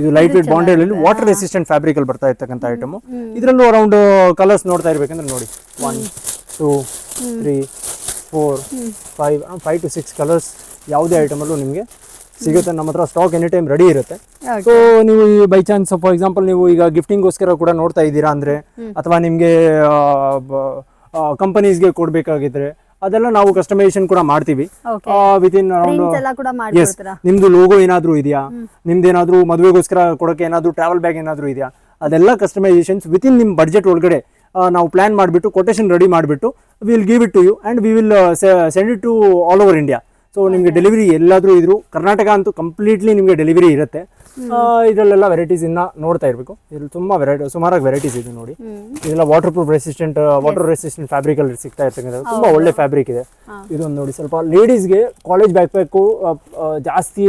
ಇದು ಲೈಟ್ ವೇಟ್ ಬಾಂಡೆಡ್ ಅಲ್ಲಿ ವಾಟರ್ ರೆಸಿಸ್ಟೆಂಟ್ ಫ್ಯಾಬ್ರಿಕ್ ಅಲ್ಲಿ ಬರ್ತಾ ಇರ್ತಕ್ಕಂಥ ಐಟಮ್. ಇದರಲ್ಲೂ ಅರೌಂಡ್ ಕಲರ್ಸ್ ನೋಡ್ತಾ ಇರ್ಬೇಕಂದ್ರೆ ನೋಡಿ 1 2 3 4 5 to 6 ಕಲರ್ಸ್ ಯಾವುದೇ ಐಟಮ್ ಅಲ್ಲೂ ನಿಮಗೆ ಸಿಗುತ್ತೆ. ನಮ್ಮ ಹತ್ರ ಸ್ಟಾಕ್ ಎನಿ ಟೈಮ್ ರೆಡಿ ಇರುತ್ತೆ. ಸೊ ನೀವು ಬೈ ಚಾನ್ಸ್ ಫಾರ್ ಎಕ್ಸಾಂಪಲ್ ನೀವು ಈಗ ಗಿಫ್ಟಿಂಗ್ಗೋಸ್ಕರ ಕೂಡ ನೋಡ್ತಾ ಇದ್ದೀರಾ ಅಂದ್ರೆ, ಅಥವಾ ನಿಮಗೆ ಕಂಪನೀಸ್ಗೆ ಕೊಡ್ಬೇಕಾಗಿದ್ರೆ ಅದೆಲ್ಲ ನಾವು ಕಸ್ಟಮೈಸೇಷನ್ ಕೂಡ ಮಾಡ್ತೀವಿ. ವಿತಿನ್ ಅರೌಂಡ್ ಎಸ್, ನಿಮ್ದು ಲೋಗೋ ಏನಾದ್ರು ಇದೆಯಾ, ನಿಮ್ದು ಏನಾದ್ರು ಮದುವೆಗೋಸ್ಕರ ಕೊಡೋಕೆ ಏನಾದ್ರು ಟ್ರಾವೆಲ್ ಬ್ಯಾಗ್ ಏನಾದ್ರು ಇದೆಯಾ, ಅದೆಲ್ಲ ಕಸ್ಟಮೈಸೇಷನ್ಸ್ ವಿತಿನ್ ನಿಮ್ಮ ಬಡ್ಜೆಟ್ ಒಳಗಡೆ ನಾವು ಪ್ಲಾನ್ ಮಾಡಿಬಿಟ್ಟು ಕೊಟೇಶನ್ ರೆಡಿ ಮಾಡಿಬಿಟ್ಟು will give it to you and we will send it to all over India. So ನಿಮಗೆ ಡೆಲಿವರಿ ಎಲ್ಲಾದರೂ ಇದ್ರು ಕರ್ನಾಟಕ ಅಂತೂ ಕಂಪ್ಲೀಟ್ಲಿ ನಿಮಗೆ ಡೆಲಿವರಿ ಇರುತ್ತೆ. ಇದರಲ್ಲೆಲ್ಲ ವೆರೈಟೀಸ್ ಇನ್ನ ನೋಡ್ತಾ ಇರಬೇಕು. ಇದ್ರಲ್ಲಿ ತುಂಬಾ ಸುಮಾರಾಗಿ ವೆರೈಟೀಸ್ ಇದೆ ನೋಡಿ. ಇದೆಲ್ಲ ವಾಟರ್ ಪ್ರೂಫ್ ರೆಸಿಸ್ಟೆಂಟ್ ಫ್ಯಾಬ್ರಿಕ್ ಅಲ್ಲಿ ಸಿಗ್ತಾ ಇರ್ತಕ್ಕಂಥ ತುಂಬಾ ಒಳ್ಳೆ ಫ್ಯಾಬ್ರಿಕ್ ಇದೆ. ಇದೊಂದು ನೋಡಿ, ಸ್ವಲ್ಪ ಲೇಡೀಸ್ಗೆ ಕಾಲೇಜ್ ಬ್ಯಾಕ್ ಪ್ಯಾಕು ಜಾಸ್ತಿ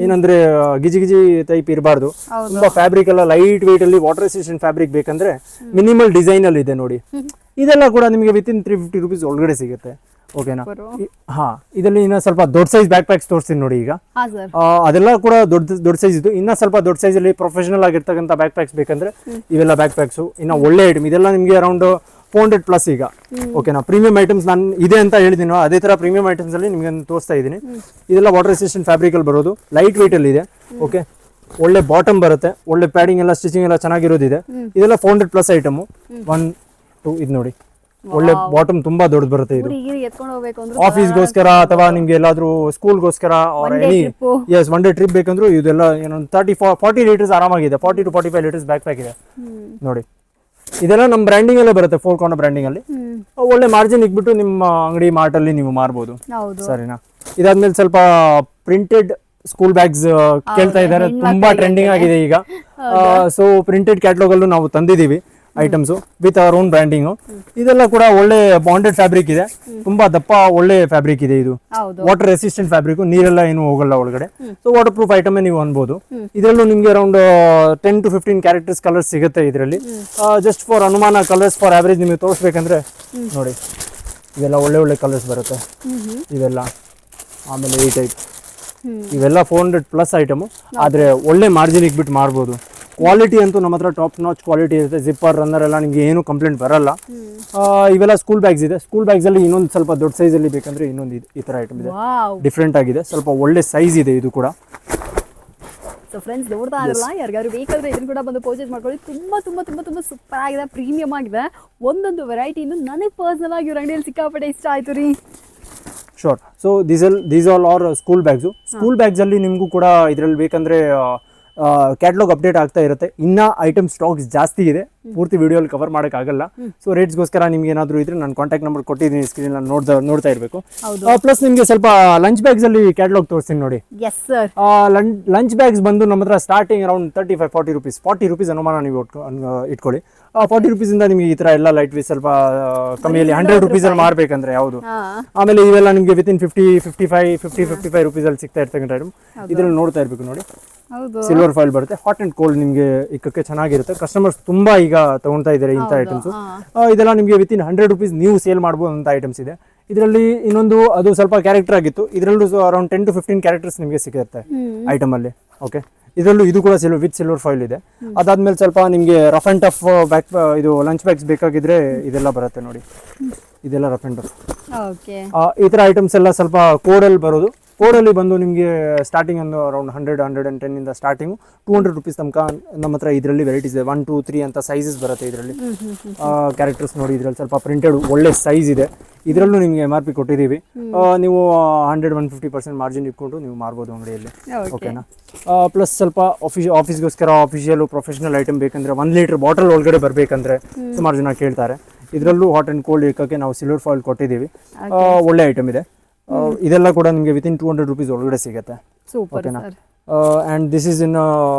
ಏನಂದ್ರೆ ಗಿಜಿ ಟೈಪ್ ಇರಬಾರ್ದು. ತುಂಬಾ ಫ್ಯಾಬ್ರಿಕ್ ಎಲ್ಲ ಲೈಟ್ ವೇಟ್ ಅಲ್ಲಿ ವಾಟರ್ ರೆಸಿಸ್ಟೆಂಟ್ ಫ್ಯಾಬ್ರಿಕ್ ಬೇಕಂದ್ರೆ ಮಿನಿಮಲ್ ಡಿಸೈನ್ ಅಲ್ಲಿ ಇದೆ ನೋಡಿ. ಇದೆಲ್ಲ ಕೂಡ ನಿಮಗೆ ವಿತಿನ್ 350 rupees ಒಳಗಡೆ ಸಿಗುತ್ತೆ. ಓಕೆನಾ, ಹಾ, ಇದರಲ್ಲಿ ಇನ್ನ ಸ್ವಲ್ಪ ದೊಡ್ಡ ಸೈಜ್ ಬ್ಯಾಕ್ ಪ್ಯಾಕ್ಸ್ ತೋರಿಸ್ತೀನಿ ನೋಡಿ. ಈಗ ಅದೆಲ್ಲ ಕೂಡ ದೊಡ್ಡ ಸೈಜ್ ಇದು. ಇನ್ನ ಸ್ವಲ್ಪ ದೊಡ್ಡ ಸೈಜ್ ಅಲ್ಲಿ ಪ್ರೊಫೆಷನಲ್ ಆಗಿರ್ತಕ್ಕಂಥ ಬ್ಯಾಕ್ ಪ್ಯಾಕ್ಸ್ ಬೇಕಂದ್ರೆ ಇವೆಲ್ಲ ಬ್ಯಾಕ್ ಪ್ಯಾಕ್ಸ್ ಇನ್ನ ಒಳ್ಳೆ ಐಟಮ್. ಇದೆಲ್ಲ ನಿಮಗೆ ಅರೌಂಡ್ 400+ ಈಗ. ಓಕೆನಾ, ಪ್ರೀಮಿಯಂ ಐಟಮ್ಸ್ ನಾನು ಇದೆ ಅಂತ ಹೇಳಿದೀನಿ, ಅದೇ ತರ ಪ್ರೀಮಿಯಂ ಐಟಮ್ಸ್ ಅಲ್ಲಿ ನಿಮಗೆ ತೋರಿಸ್ತಾ ಇದ್ದೀನಿ. ಇದೆಲ್ಲ ವಾಟರ್ ರೆಸಿಸ್ಟೆಂಟ್ ಫ್ಯಾಬ್ರಿಕ್ ಅಲ್ಲಿ ಬರೋದು, ಲೈಟ್ ವೇಟ್ ಅಲ್ಲಿ ಇದೆ. ಓಕೆ, ಒಳ್ಳೆ ಬಾಟಮ್ ಬರುತ್ತೆ, ಒಳ್ಳೆ ಪ್ಯಾಡಿಂಗ್ ಎಲ್ಲ ಸ್ಟಿಚಿಂಗ್ ಎಲ್ಲ ಚೆನ್ನಾಗಿರೋದಿದೆ. ಇದೆಲ್ಲ 400+ ಐಟಮ್. 1 2 ಇದು ನೋಡಿ, ಒಳ್ಳೆ ಬಾಟಮ್ ತುಂಬಾ ದೊಡ್ಡದು ಬರುತ್ತೆ. ಇದು ಆಫೀಸ್ಗೋಸ್ಕರ ಅಥವಾ ನಿಮ್ಗೆ ಎಲ್ಲಾದ್ರೂ ಸ್ಕೂಲ್ಗೋಸ್ಕರ ಒನ್ ಡೇ ಟ್ರಿಪ್ ಬೇಕಂದ್ರೂ ಇದೆಲ್ಲ ಏನೊಂದು 30-40 ಲೀಟರ್ಸ್ ಆರಾಮಾಗಿದೆ. 40 to 45 ಲೀಟರ್ಸ್ ಬ್ಯಾಕ್ ಪ್ಯಾಕ್ ಇದೆ ನೋಡಿ. ಇದೆಲ್ಲ ನಮ್ಮ ಬ್ರ್ಯಾಂಡಿಂಗ್ ಅಲ್ಲೇ ಬರುತ್ತೆ, 4 ಕಾರ್ನರ್ ಬ್ರ್ಯಾಂಡಿಂಗ್ ಅಲ್ಲಿ. ಒಳ್ಳೆ ಮಾರ್ಜಿನ್ ಇಕ್ಬಿಟ್ಟು ನಿಮ್ಮ ಅಂಗಡಿ ಮಾರ್ಟ್ ಅಲ್ಲಿ ನೀವು ಮಾರ್ಬೋದು. ಸರಿನಾ, ಇದಾದ್ಮೇಲೆ ಸ್ವಲ್ಪ ಪ್ರಿಂಟೆಡ್ ಸ್ಕೂಲ್ ಬ್ಯಾಗ್ಸ್ ಕೇಳ್ತಾ ಇದ್ದಾರೆ, ತುಂಬಾ ಟ್ರೆಂಡಿಂಗ್ ಆಗಿದೆ ಈಗ. ಸೊ ಪ್ರಿಂಟೆಡ್ ಕ್ಯಾಟಲಾಗ್ ಅಲ್ಲೂ ನಾವು ತಂದಿದ್ದೀವಿ. Items with our own branding. ಇದೆಲ್ಲ ಕೂಡ ಒಳ್ಳೆ ಬಾಂಡೆಡ್ ಫ್ಯಾಬ್ರಿಕ್ ಇದೆ, ತುಂಬಾ ದಪ್ಪ ಒಳ್ಳೆ ಫ್ಯಾಬ್ರಿಕ್ ಇದೆ. ಇದು ವಾಟರ್ ರೆಸಿಸ್ಟೆಂಟ್ ಫ್ಯಾಬ್ರಿಕ್, ನೀರೆಲ್ಲ ಏನು ಹೋಗಲ್ಲ ಒಳಗಡೆ. ಸೊ ವಾಟರ್ ಪ್ರೂಫ್ ಐಟಮ್ ನೀವು ಅನ್ಬೋದು. ಇದರಲ್ಲೂ ನಿಮ್ಗೆ ಅರೌಂಡ್ 10 to 15 ಕ್ಯಾರೆಕ್ಟರ್ಸ್ ಕಲರ್ಸ್ ಸಿಗುತ್ತೆ ಇದರಲ್ಲಿ. ಜಸ್ಟ್ ಫಾರ್ ಅನುಮಾನ ಕಲರ್ಸ್ ಫಾರ್ ಆವರೇಜ್ ನಿಮಗೆ ತೋರಿಸ್ಬೇಕಂದ್ರೆ ನೋಡಿ, ಇವೆಲ್ಲ ಒಳ್ಳೆ ಒಳ್ಳೆ ಕಲರ್ಸ್ ಬರುತ್ತೆ ಇವೆಲ್ಲ. ಆಮೇಲೆ ಈ ಟೈಪ್ ಇವೆಲ್ಲ 400+ ಐಟಮು, ಆದರೆ ಒಳ್ಳೆ ಮಾರ್ಜಿನ್ ಇಟ್ಬಿಟ್ಟು ಮಾರ್ಬೋದು. ಕ್ವಾಲಿಟಿ ಅಂತೂ ನಮ್ಮ ಹತ್ರ ಟಾಪ್ ನಾಚ್ ಕ್ವಾಲಿಟಿ ಇರುತ್ತೆ. ಜಿಪ್ಪರ್ ರನ್ನರ್ ಎಲ್ಲ ನಿಮಗೆ ಏನು ಕಂಪ್ಲೇಂಟ್ ಬರಲ್ಲ. ಇವೆಲ್ಲ ಸ್ಕೂಲ್ ಬ್ಯಾಗ್ಸ್ ಇದೆ. ಸ್ಕೂಲ್ ಬ್ಯಾಗ್ಸ್ ಅಲ್ಲಿ ಇನ್ನೊಂದು ಸ್ವಲ್ಪ ದೊಡ್ಡ ಸೈಜಲ್ಲಿ ಬೇಕಂದ್ರೆ ಇನ್ನೊಂದು ಈ ತರ ಐಟಮ್ ಇದೆ, ಡಿಫ್ರೆಂಟ್ ಆಗಿದೆ, ಸ್ವಲ್ಪ ಒಳ್ಳೆ ಸೈಜ್ ಇದೆ ಇದು ಕೂಡ. ಸೊ ಫ್ರೆಂಡ್ಸ್ ನೋಡ್ತಾ ಇರಲ್ಲ, ಯಾರಿಗಾದ್ರು ಬೇಕಾದ್ರೆ ಇದನ್ನು ಕೂಡ ಬಂದು ಪರ್ಚೇಸ್ ಮಾಡ್ಕೊಳ್ಳಿ. ತುಂಬಾ ತುಂಬಾ ತುಂಬಾ ತುಂಬಾ ಸೂಪರ್ ಆಗಿದೆ, ಪ್ರೀಮಿಯಂ ಆಗಿದೆ. ಒಂದೊಂದು ವೆರೈಟಿ ಇನ್ನು ನನಗೆ ಪರ್ಸನಲ್ ಆಗಿ ಇವ್ರ ಅಂಗಡಿಯಲ್ಲಿ ಸಿಕ್ಕಾಪಟ್ಟೆ ಇಷ್ಟ ಆಯ್ತು ರೀ. Sure. So these all are school bags. School bags ಅಲ್ಲಿ ನಿಮಗೂ ಕೂಡ ಇದರಲ್ಲಿ ಬೇಕಂದ್ರೆ ಕ್ಯಾಟ್ಲಾಗ್ ಅಪ್ಡೇಟ್ ಆಗ್ತಾ ಇರುತ್ತೆ. ಇನ್ನ ಐಟಮ್ ಸ್ಟಾಕ್ಸ್ ಜಾಸ್ತಿ ಇದೆ, ಪೂರ್ತಿ ವಿಡಿಯೋಲಿ ಕವರ್ ಮಾಡೋಕ್ಕಾಗಲ್ಲ. ಸೊ ರೇಟ್ಸ್ಗೋಸ್ಕರ ನಿಮ್ಗೆ ಏನಾದರೂ ಇದ್ರೆ ನಾನು ಕಾಂಟ್ಯಾಕ್ಟ್ ನಂಬರ್ ಕೊಟ್ಟಿದ್ದೀನಿ ಸ್ಕ್ರೀನ್ ನೋಡ್ತಾ ಇರಬೇಕು. ಪ್ಲಸ್ ನಿಮಗೆ ಸ್ವಲ್ಪ ಲಂಚ್ ಬ್ಯಾಗ್ಸ್ ಅಲ್ಲಿ ಕ್ಯಾಟ್ಲಾಗ್ ತೋರಿಸ್ತೀನಿ ನೋಡಿ. ಲಂಚ್ ಬ್ಯಾಗ್ಸ್ ಬಂದು ನಮ್ಮ ಹತ್ರ ಸ್ಟಾರ್ಟಿಂಗ್ ಅರೌಂಡ್ 35-40 ರೂಪೀಸ್. 40 ರೂಪೀಸ್ ಅನುಮಾನ ನೀವು ಇಟ್ಕೊಳ್ಳಿ. 40 ರೂಪೀಸ್ ಇಂದ ನಿಮಗೆ ಈ ತರ ಎಲ್ಲ ಲೈಟ್ ವೇಟ್ ಸ್ವಲ್ಪ ಕಮ್ಮಿಯಲ್ಲಿ 100 ರೂಪೀಸ್ ಅಲ್ಲಿ ಮಾರ್ಬೇಕಂದ್ರೆ ಯಾವುದು. ಆಮೇಲೆ ಇವೆಲ್ಲ ನಿಮಗೆ ವಿತಿನ್ 55 ರೂಪೀಸ್ ಅಲ್ಲಿ ಸಿಗ್ತಾ ಇರ್ತಕ್ಕಂಥ ಐಟಮ್. ಇದ್ರಲ್ಲಿ ನೋಡ್ತಾ ಇರ್ಬೇಕು ನೋಡಿ, ಸಿಲ್ವರ್ ಫಾಯಿಲ್ ಬರುತ್ತೆ. ಹಾಟ್ ಅಂಡ್ ಕೋಲ್ಡ್ ನಿಮಗೆ ಇಕ್ಕಕ್ಕೆ ಚೆನ್ನಾಗಿರುತ್ತೆ. ಕಸ್ಟಮರ್ಸ್ ತುಂಬಾ ಈಗ ತಗೊಳ್ತಾ ಇದ್ದಾರೆ ಇಂಥ ಐಟಮ್ಸ್. ಇದೆಲ್ಲ ನಿಮಗೆ ವಿತಿನ್ 100 ರೂಪೀಸ್ ನೀವು ಸೇಲ್ ಮಾಡಬಹುದು ಅಂತ ಐಟಮ್ಸ್ ಇದೆ. ಇದರಲ್ಲಿ ಇನ್ನೊಂದು ಅದು ಸ್ವಲ್ಪ ಕ್ಯಾರೆಕ್ಟರ್ ಆಗಿತ್ತು, ಇದರಲ್ಲೂ ಅರೌಂಡ್ 10 to 15 ಕ್ಯಾರೆಕ್ಟರ್ಸ್ ನಿಮಗೆ ಸಿಗುತ್ತೆ ಐಟಮ್ ಅಲ್ಲಿ. ಓಕೆ, ಇದರಲ್ಲೂ ಇದು ಕೂಡ ಸಿಲ್ವರ್ ಫಾಯಿಲ್ ಇದೆ. ಅದಾದ್ಮೇಲೆ ಸ್ವಲ್ಪ ನಿಮಗೆ ರಫ್ ಅಂಡ್ ಟಫ್ ಬ್ಯಾಕ್ ಇದು ಲಂಚ್ ಬ್ಯಾಗ್ಸ್ ಬೇಕಾಗಿದ್ರೆ ಇದೆಲ್ಲ ಬರುತ್ತೆ ನೋಡಿ, ಇದೆಲ್ಲ ರಫ್ ಅಂಡ್ ಟಫ್. ಈ ತರ ಐಟಮ್ಸ್ ಎಲ್ಲ ಸ್ವಲ್ಪ ಕೋಡಲ್ಲಿ ಬರೋದು. ಕೋಡಲ್ಲಿ ಬಂದು ನಿಮಗೆ ಸ್ಟಾರ್ಟಿಂಗ್ ಒಂದು ಅರೌಂಡ್ 100-110 ಇಂದ ಸ್ಟಾರ್ಟಿಂಗು 200 ರೂಪೀಸ್ ತನಕ ನಮ್ಮ ಹತ್ರ ಇದರಲ್ಲಿ ವೆರೈಟೀಸ್ ಇದೆ. 1, 2, 3 ಅಂತ ಸೈಜಸ್ ಬರುತ್ತೆ ಇದರಲ್ಲಿ. ಕ್ಯಾರೆಕ್ಟರ್ಸ್ ನೋಡಿ, ಇದರಲ್ಲಿ ಸ್ವಲ್ಪ ಪ್ರಿಂಟೆಡ್ ಒಳ್ಳೆ ಸೈಜ್ ಇದೆ. ಇದರಲ್ಲೂ ನಿಮಗೆ MRP ಕೊಟ್ಟಿದ್ದೀವಿ. ನೀವು 100-150% ಮಾರ್ಜಿನ್ ಇಟ್ಕೊಂಡು ನೀವು ಮಾರ್ಬೋದು ಅಂಗಡಿಯಲ್ಲಿ. ಓಕೆನಾ. ಪ್ಲಸ್ ಸ್ವಲ್ಪ ಆಫೀಸ್ಗೋಸ್ಕರ ಆಫಿಷಿಯಲ್ ಪ್ರೊಫೆಷನಲ್ ಐಟಮ್ ಬೇಕಂದ್ರೆ 1 ಲೀಟರ್ ಬಾಟಲ್ ಒಳಗಡೆ ಬರಬೇಕಂದ್ರೆ ಸುಮಾರು ಜನ ಕೇಳ್ತಾರೆ. ಇದರಲ್ಲೂ ಹಾಟ್ ಆ್ಯಂಡ್ ಕೋಲ್ಡ್ ಇಕ್ಕಕ್ಕೆ ನಾವು ಸಿಲ್ವರ್ ಫಾಯಿಲ್ ಕೊಟ್ಟಿದ್ದೀವಿ. ಒಳ್ಳೆ ಐಟಮ್ ಇದೆ. ಇದೆಲ್ಲ ಕೂಡ ನಿಮಗೆ ವಿತಿನ್ 200 ರೂಪೀಸ್ ಒಳಗಡೆ ಸಿಗುತ್ತೆ. ಓಕೆನಾ. ಆ್ಯಂಡ್ ದಿಸ್ ಇಸ್ ಇನ್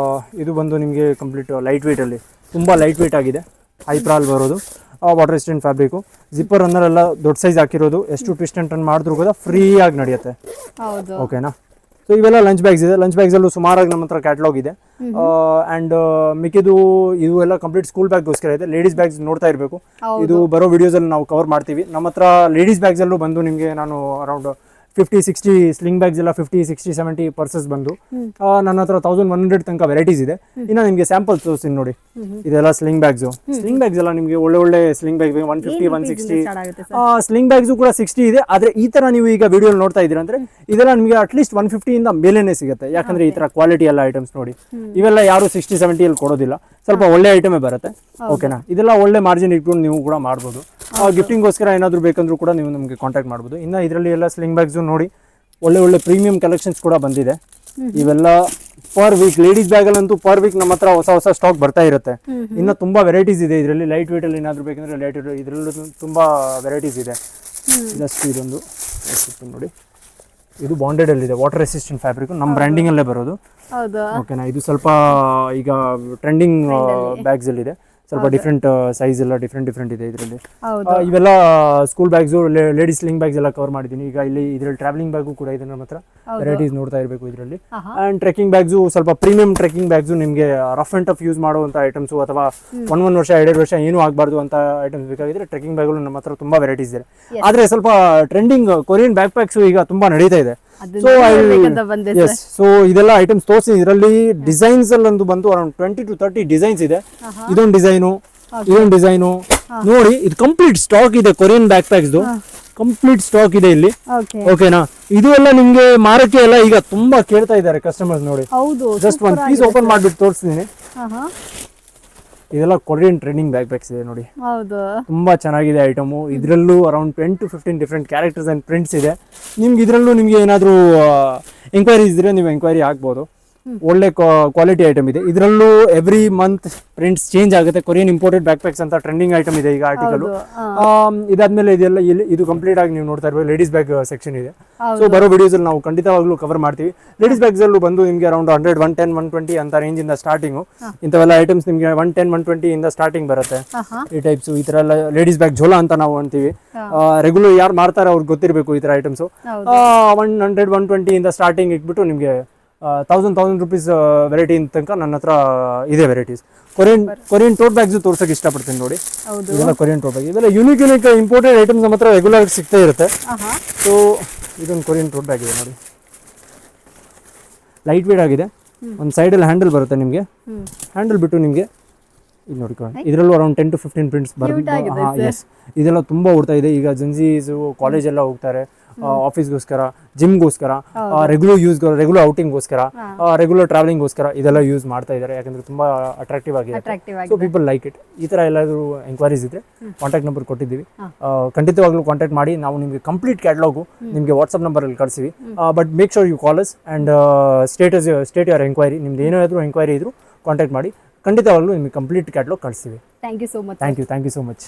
ಇದು ಬಂದು ನಿಮಗೆ ಕಂಪ್ಲೀಟ್ ಲೈಟ್ ವೇಟಲ್ಲಿ, ತುಂಬ ಲೈಟ್ ವೇಟ್ ಆಗಿದೆ. ಹೈಪ್ರಾಲ್ ಬರೋದು, ವಾಟರ್ ರೆಸಿಸ್ಟೆಂಟ್ ಫ್ಯಾಬ್ರಿಕು. ಜಿಪ್ಪರ್ ಅನ್ನರೆಲ್ಲ ದೊಡ್ಡ ಸೈಜ್ ಹಾಕಿರೋದು. ಎಷ್ಟು ಟ್ವಿಸ್ಟ್ ಅಂಡ್ ಟರ್ನ್ ಮಾಡಿದ್ರು ಕೂಡ ಫ್ರೀಯಾಗಿ ನಡೆಯುತ್ತೆ. ಓಕೆನಾ. ಸೊ ಇವೆಲ್ಲ ಲಂಚ್ ಬ್ಯಾಗ್ಸ್ ಇದೆ. ಲಂಚ್ ಬ್ಯಾಗ್ಸಲ್ಲೂ ಸುಮಾರಾಗಿ ನಮ್ಮ ಹತ್ರ ಕ್ಯಾಟ್ಲಾಗ್ ಇದೆ. ಆ್ಯಂಡ್ ಮಿಕ್ಕಿದು ಇದು ಎಲ್ಲ ಕಂಪ್ಲೀಟ್ ಸ್ಕೂಲ್ ಬ್ಯಾಗ್ಗೋಸ್ಕರ ಇದೆ. ಲೇಡೀಸ್ ಬ್ಯಾಗ್ಸ್ ನೋಡ್ತಾ ಇರಬೇಕು, ಇದು ಬರೋ ವಿಡಿಯೋಸಲ್ಲಿ ನಾವು ಕವರ್ ಮಾಡ್ತೀವಿ. ನಮ್ಮ ಹತ್ರ ಲೇಡೀಸ್ ಬ್ಯಾಗ್ಸಲ್ಲೂ ಬಂದು ನಿಮಗೆ ನಾನು ಅರೌಂಡ್ 50-60 ಸ್ಲಿಂಗ್ ಬ್ಯಾಗ್ಸ್ ಎಲ್ಲ 50-60-70 ಪರ್ಸಸ್ ಬಂದು ನನ್ನ ಹತ್ರ 1100 ತನಕ ವೆರೈಟೀಸ್ ಇದೆ. ಇನ್ನು ನಿಮಗೆ ಸ್ಯಾಂಪಲ್ಸ್ ತೋರಿಸ್ತೀನಿ ನೋಡಿ. ಇದೆಲ್ಲ ಸ್ಲಿಂಗ್ ಬ್ಯಾಗ್ಸ್ ಎಲ್ಲ ನಿಮಗೆ ಒಳ್ಳೆ ಸ್ಲಿಂಗ್ ಬ್ಯಾಗ್ 150-160 ಸ್ಲಿಂಗ್ ಬ್ಯಾಗ್ಸು ಕೂಡ 60 ಇದೆ. ಆದರೆ ಈ ತರ ನೀವು ಈಗ ವಿಡಿಯೋ ನೋಡ್ತಾ ಇದ್ದೀರಾ ಅಂದ್ರೆ ಇದೆಲ್ಲ ನಿಮಗೆ ಅಟ್ಲೀಸ್ಟ್ 150 ಇಂದ ಮೇಲೇನೆ ಸಿಗುತ್ತೆ. ಯಾಕಂದ್ರೆ ಈ ತರ ಕ್ವಾಲಿಟಿ ಎಲ್ಲ ಐಟಮ್ಸ್ ನೋಡಿ, ಇವೆಲ್ಲ ಯಾರು 60-70 ಅಲ್ಲಿ ಕೊಡೋದಿಲ್ಲ, ಸ್ವಲ್ಪ ಒಳ್ಳೆ ಐಟಮೇ ಬರುತ್ತೆ. ಓಕೆನಾ. ಇದೆಲ್ಲ ಒಳ್ಳೆ ಮಾರ್ಜಿನ್ ಇಟ್ಕೊಂಡು ನೀವು ಕೂಡ ಮಾಡ್ಬೋದು. ಗಿಫ್ಟಿಂಗ್ಗೋಸ್ಕರ ಏನಾದರೂ ಬೇಕಂದ್ರೂ ಕೂಡ ನೀವು ನಮಗೆ ಕಾಂಟ್ಯಾಕ್ಟ್ ಮಾಡ್ಬೋದು. ಇನ್ನು ಇದರಲ್ಲಿ ಎಲ್ಲ ಸ್ಲಿಂಗ್ ಬ್ಯಾಗ್ಸು ನೋಡಿ, ಒಳ್ಳೆ ಪ್ರೀಮಿಯಂ ಕಲೆಕ್ಷನ್ಸ್ ಕೂಡ ಬಂದಿದೆ. ಇವೆಲ್ಲ ಪರ್ ವೀಕ್ ಲೇಡೀಸ್ ಬ್ಯಾಗಲ್ಲಂತೂ ಪರ್ ವೀಕ್ ನಮ್ಮ ಹತ್ರ ಹೊಸ ಸ್ಟಾಕ್ ಬರ್ತಾ ಇರುತ್ತೆ. ಇನ್ನು ತುಂಬಾ ವೆರೈಟೀಸ್ ಇದೆ ಇದರಲ್ಲಿ. ಲೈಟ್ ವೇಟ್ ಅಲ್ಲಿ ಏನಾದರೂ ಬೇಕಂದ್ರೆ ಲೈಟ್ ವೇಟ್ ಇದರಲ್ಲೂ ತುಂಬಾ ವೆರೈಟೀಸ್ ಇದೆ. ಜಸ್ಟ್ ಇದೊಂದು ನೋಡಿ, ಇದು ಬಾಂಡೆಡ್ ಅಲ್ಲಿ ಇದೆ, ವಾಟರ್ ರೆಸಿಸ್ಟೆಂಟ್ ಫ್ಯಾಬ್ರಿಕ್, ನಮ್ಮ ಬ್ರ್ಯಾಂಡಿಂಗ್ ಅಲ್ಲೇ ಬರೋದು. ಓಕೆನಾ. ಇದು ಸ್ವಲ್ಪ ಈಗ ಟ್ರೆಂಡಿಂಗ್ ಬ್ಯಾಗ್ಸ್ ಅಲ್ಲಿ ಇದೆ. ಸ್ವಲ್ಪ ಡಿಫ್ರೆಂಟ್ ಸೈಜ್ ಎಲ್ಲ ಡಿಫ್ರೆಂಟ್ ಇದೆ ಇದರಲ್ಲಿ. ಇವೆಲ್ಲ school bags, ladies sling bags ಎಲ್ಲ ಕವರ್ ಮಾಡಿದ್ದೀನಿ. ಈಗ ಇದರಲ್ಲಿ ಟ್ರಾವೆಲಿಂಗ್ ಬ್ಯಾಗು ಕೂಡ ಇದೆ ನಮ್ಮ ಹತ್ರ. ವೆರೈಟೀಸ್ ನೋಡ್ತಾ ಇರಬೇಕು ಇದರಲ್ಲಿ. ಆ್ಯಂಡ್ ಟ್ರೆಕ್ಕಿಂಗ್ ಬ್ಯಾಗ್ಸು, ಸ್ವಲ್ಪ ಪ್ರೀಮಿಯಂ ಟ್ರೆಕ್ಕಿಂಗ್ ಬ್ಯಾಗ್ಸು, ನಿಮಗೆ ರಫ್ ಅಂಡ್ ಟಫ್ ಯೂಸ್ ಮಾಡುವಂಥ ಐಟಮ್ಸು ಅಥವಾ 1 ವರ್ಷ 2 ವರ್ಷ ಏನೂ ಆಗಬಾರ್ದು ಅಂತ ಐಟಮ್ಸ್ ಬೇಕಾಗಿದ್ರೆ ಟ್ರೆಕ್ಕಿಂಗ್ ಬ್ಯಾಗ್ಗಳು ನಮ್ಮ ಹತ್ರ ತುಂಬಾ ವೆರೈಟೀಸ್ ಇದೆ. ಆದರೆ ಸ್ವಲ್ಪ ಟ್ರೆಂಡಿಂಗ್ ಕೊರಿಯನ್ ಬ್ಯಾಕ್ ಪ್ಯಾಕ್ಸು ಈಗ ತುಂಬಾ ನಡೀತಾ ಇದೆ. ಸೊ ಇದೆಲ್ಲ ಐಟಮ್ಸ್ ತೋರಿಸಿ. ಇದರಲ್ಲಿ ಡಿಸೈನ್ಸ್ ಅಲ್ಲಿ ಬಂದು ಅರೌಂಡ್ 20 to 30 ಡಿಸೈನ್ಸ್ ಇದೆ. ಇದೊಂದು ಡಿಸೈನು ನೋಡಿ, ಇದು ಕಂಪ್ಲೀಟ್ ಸ್ಟಾಕ್ ಇದೆ. Korean backpacks complete stock ಇದೆ ಇಲ್ಲಿ. ಓಕೆನಾ. ಇದು ಎಲ್ಲ ನಿಮ್ಗೆ ಮಾರಕ್ಕೆ ಎಲ್ಲ ಈಗ ತುಂಬಾ ಕೇಳ್ತಾ ಇದ್ದಾರೆ ಕಸ್ಟಮರ್ಸ್ ನೋಡಿ. ಜಸ್ಟ್ ಒಂದು ಪೀಸ್ ಓಪನ್ ಮಾಡ್ಬಿಟ್ಟು ತೋರಿಸ್ತೀನಿ. ಇದೆಲ್ಲ ಕೊರಿಯನ್ ಟ್ರೆಂಡಿಂಗ್ ಬ್ಯಾಕ್ ಪ್ಯಾಕ್ಸ್ ಇದೆ ನೋಡಿ, ತುಂಬಾ ಚೆನ್ನಾಗಿದೆ ಐಟಮು. ಇದರಲ್ಲೂ around 10 to 15 different characters and prints ಇದೆ. ನಿಮ್ಗೆ ಇದರಲ್ಲೂ ನಿಮ್ಗೆ ಏನಾದರೂ ಎಂಕ್ವೈರೀಸ್ ಇದ್ರೆ ನೀವು ಎಂಕ್ವೈರಿ ಆಗ್ಬೋದು. ಒಳ್ಳೆ ಕ್ವಾಲಿಟಿ ಐಟಮ್ ಇದೆ. ಇದರಲ್ಲೂ ಎವ್ರಿ ಮಂತ್ ಪ್ರಿಂಟ್ಸ್ ಚೇಂಜ್ ಆಗುತ್ತೆ. ಕೊರಿಯನ್ ಇಂಪೋರ್ಟೆಡ್ ಬ್ಯಾಕ್ ಪ್ಯಾಕ್ಸ್ ಅಂತ ಟ್ರೆಂಡಿಂಗ್ ಐಟಮ್ ಇದೆ ಈಗ ಆರ್ಟಿಕಲ್. ಇದಾದ್ಮೇಲೆ ಇದೆಲ್ಲ ಇದು ಕಂಪ್ಲೀಟ್ ಆಗಿ ನೀವು ನೋಡ್ತಾ ಇರ್ಬೋದು ಲೇಡೀಸ್ ಬ್ಯಾಗ್ ಸೆಕ್ಷನ್ ಇದೆ. ಸೊ ಬರೋ ವಿಡಿಯೋಸ್ ಅಲ್ಲಿ ನಾವು ಖಂಡಿತವಾಗ್ಲೂ ಕವರ್ ಮಾಡ್ತೀವಿ. ಲೇಡೀಸ್ ಬ್ಯಾಗ್ಸ್ ಅಲ್ಲೂ ಬಂದು ನಿಮಗೆ ಅರೌಂಡ್ 100, 110, 120 ಅಂತ ರೇಂಜ್ ಇಂದ ಸ್ಟಾರ್ಟಿಂಗ್ ಇಂಥವೆಲ್ಲ ಐಟಮ್ಸ್ ನಿಮಗೆ 110, 120 ಇಂದ ಸ್ಟಾರ್ಟಿಂಗ್ ಬರುತ್ತೆ. ಈ ಟೈಪ್ಸ್ ಈ ತರ ಎಲ್ಲ ಲೇಡೀಸ್ ಬ್ಯಾಗ್ ಝೋಲಾ ಅಂತ ನಾವು ಅಂತೀವಿ. ರೆಗ್ಯುಲರ್ ಯಾರು ಮಾಡ್ತಾರೆ ಅವ್ರಿಗೆ ಗೊತ್ತಿರಬೇಕು ಈ ತರ ಐಟಮ್ಸ್. 100, 120 ಇಂದ ಸ್ಟಾರ್ಟಿಂಗ್ ಇಟ್ಬಿಟ್ಟು ನಿಮಗೆ 1000 ರೂಪೀಸ್ ವೆರೈಟಿ ತನಕ ನನ್ನ ಹತ್ರ ಇದೆ ವೆರೈಟೀಸ್. ಕೊರಿಯನ್ ಟೋಟ್ ಬ್ಯಾಗ್ಸ್ ತೋರ್ಸಕ್ಕೆ ಇಷ್ಟಪಡ್ತೀನಿ ನೋಡಿ. ಇದೆಲ್ಲ ಕೊರಿಯನ್ ಟೋಟ್ ಬ್ಯಾಗ್, ಇದೆಲ್ಲ ಯುನಿಕ್ ಇಂಪೋರ್ಟೆಡ್ ಐಟಮ್ಸ್ ನಮ್ಮ ಹತ್ರ ರೆಗ್ಯುಲರ್ ಸಿಗ್ತಾ ಇರುತ್ತೆ. ಸೊ ಇದೊಂದು ಕೊರಿಯನ್ ಟೋಟ್ ಬ್ಯಾಗ್ ಇದೆ ನೋಡಿ, ಲೈಟ್ ವೇಟ್ ಆಗಿದೆ. ಒಂದು ಸೈಡಲ್ಲಿ ಹ್ಯಾಂಡಲ್ ಬರುತ್ತೆ ನಿಮಗೆ. ಹ್ಯಾಂಡಲ್ ಬಿಟ್ಟು ನಿಮಗೆ ಇದು ನೋಡ್ಕೊಂಡು ಇದರಲ್ಲೂ ಅರೌಂಡ್ 10 to 15 ಪ್ರಿಂಟ್ಸ್ ಬರುತ್ತೆ. ಎಸ್, ಇದೆಲ್ಲ ತುಂಬ ಓಡ್ತಾ ಇದೆ ಈಗ. ಜೆನ್ಸೀಸು ಕಾಲೇಜ್ ಎಲ್ಲ ಹೋಗ್ತಾರೆ, ಆಫೀಸ್ಗೋಸ್ಕರ, ಜಿಮ್ಗೋಸ್ಕರ, ರೆಗ್ಯುಲರ್ ಔಟಿಂಗ್ಗೋಸ್ಕರ, ರೆಗ್ಯುಲರ್ ಟ್ರಾವೆಲಿಂಗ್ಗೋಸ್ಕರ ಇದೆಲ್ಲ ಯೂಸ್ ಮಾಡ್ತಾ ಇದ್ದಾರೆ. ಯಾಕಂದ್ರೆ ತುಂಬಾ ಅಟ್ರಾಕ್ಟಿವ್ ಆಗಿದೆ. So people like it. ಈ ಥರ ಎಲ್ಲಾದರೂ ಎಂಕ್ವೈರೀಸ್ ಇದ್ರೆ ಕಾಂಟ್ಯಾಕ್ಟ್ ನಂಬರ್ ಕೊಟ್ಟಿದ್ದೀವಿ, ಖಂಡಿತವಾಗ್ಲೂ ಕಾಂಟ್ಯಾಕ್ಟ್ ಮಾಡಿ. ನಾವು ನಿಮಗೆ ಕಂಪ್ಲೀಟ್ ಕ್ಯಾಟ್ಲಾಗು ನಿಮಗೆ ವಾಟ್ಸಪ್ ನಂಬರಲ್ಲಿ ಕಳಿಸ್ತೀವಿ. But make sure you call us and state your enquiry. ನಿಮ್ದು ಏನಾದರೂ ಎಂಕ್ವೈರಿ ಇದ್ರೂ ಕಾಂಟ್ಯಾಕ್ಟ್ ಮಾಡಿ, ಖಂಡಿತವಾಗ್ಲೂ ನಿಮಗೆ ಕಂಪ್ಲೀಟ್ ಕ್ಯಾಟ್ಲಾಗ್ ಕಳಿಸ್ತೀವಿ. Thank you so much. Thank you so much.